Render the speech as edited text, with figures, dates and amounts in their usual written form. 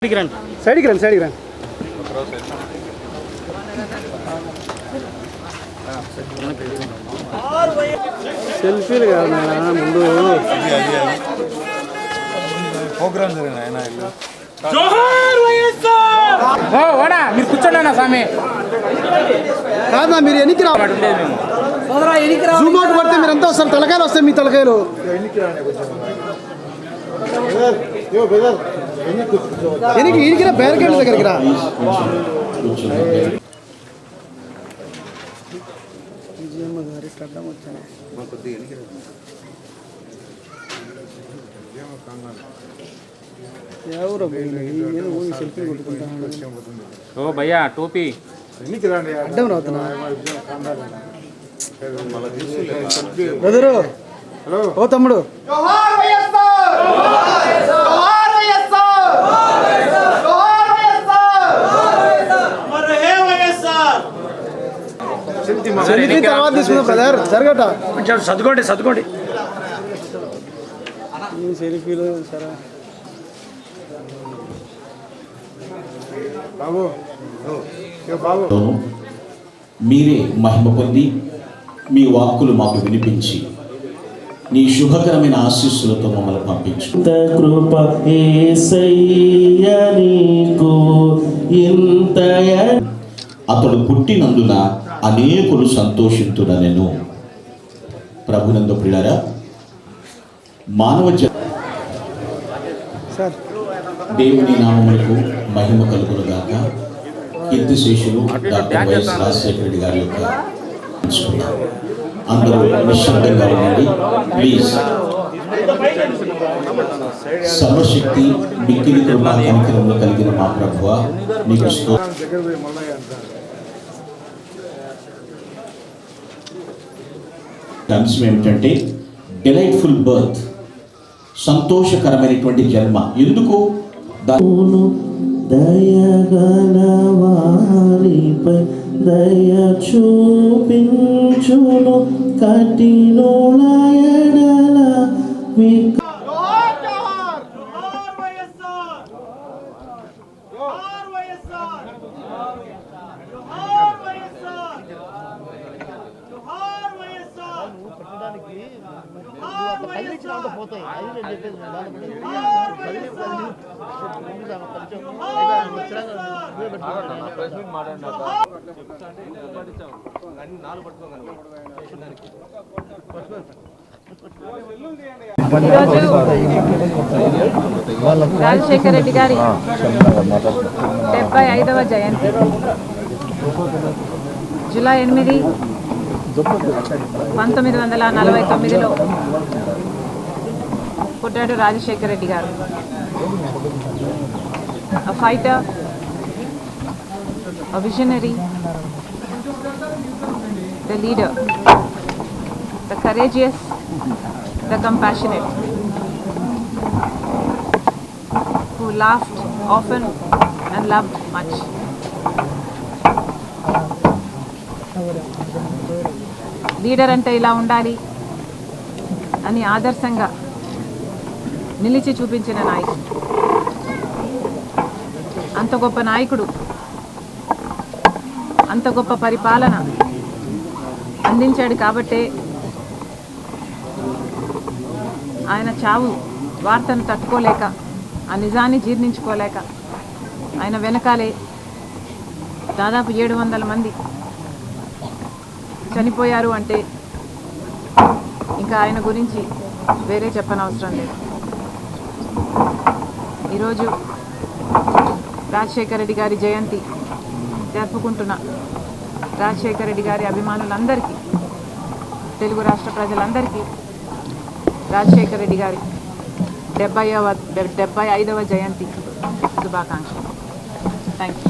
సైడ్కి రండి సెల్ఫీలు కాదు ముందు ప్రోగ్రామ్ జరిగిన మీరు కూర్చోండి స్వామి కాదా మీరు ఎన్నికి జూమ్ అవుట్ పడితే మీరు ఎంత వస్తారు తలకాయలు వస్తాయి మీ తలకాయలు ఎనికి ఈడికిరా బ్యారికేడ్ దగ్గరికి రా సెల్ఫీ కొట్టుకుంటా ఓ భయ్యా టోపీ అడ్డం రావుతున్నా బ్రదరు ఓ తమ్ముడు సెల్ఫీ తర్వాత తీసుకున్నా బ్రదర్ జరగట చదువుకోండి సెల్ఫీలు సరే బాబు మీరే మహిమ పొంది మీ వాక్కులు మాకు వినిపించి నీ శుభకరమైన ఆశీస్సులతో మమ్మల్ని పంపించు. కృప యేసయ్య నీకు ఇంతయ అతడు పుట్టినందున అనేకులు సంతోషింతుడనెను. ప్రభునందు ప్రియులారా, మానవ దేవుని నామములకు మహిమ కలుగునుగాక. కీర్తిశేషులు డాక్టర్ వైఎస్ రాజశేఖర రెడ్డి గారి యొక్క అందరూ నిశ్శబ్దంగా ఉండండి ప్లీజ్. సర్వశక్తి మిక్కిలి కృపా కనికరములు కలిగిన మా ప్రభువా నీకు అంశం ఏమిటంటే డిలైట్ఫుల్ బర్త్, సంతోషకరమైనటువంటి జన్మ. ఎందుకు? దయగలవారిపై దయ చూపించును కఠినుల ఎడల రాజశేఖర రెడ్డి గారి 75వ జయంతి జూలై 8, 1949లో పుట్టాడు రాజశేఖర రెడ్డి గారు. A fighter, a visionary, the leader, the courageous, the compassionate, who laughed often and loved much. Leader అంటే ఇలా ఉండాలి అని ఆదర్శంగా నిలిచి చూపించిన నాయకుడు. అంత గొప్ప నాయకుడు, అంత గొప్ప పరిపాలన అందించాడు కాబట్టే ఆయన చావు వార్తను తట్టుకోలేక, ఆ నిజాన్ని జీర్ణించుకోలేక ఆయన వెనకాలే దాదాపు 700 మంది చనిపోయారు అంటే ఇంకా ఆయన గురించి వేరే చెప్పనవసరం లేదు. ఈరోజు రాజశేఖర రెడ్డి గారి జయంతి జరుపుకుంటున్న రాజశేఖర రెడ్డి గారి అభిమానులందరికీ, తెలుగు రాష్ట్ర ప్రజలందరికీ రాజశేఖర రెడ్డి గారి 75వ జయంతి శుభాకాంక్షలు. Thank you.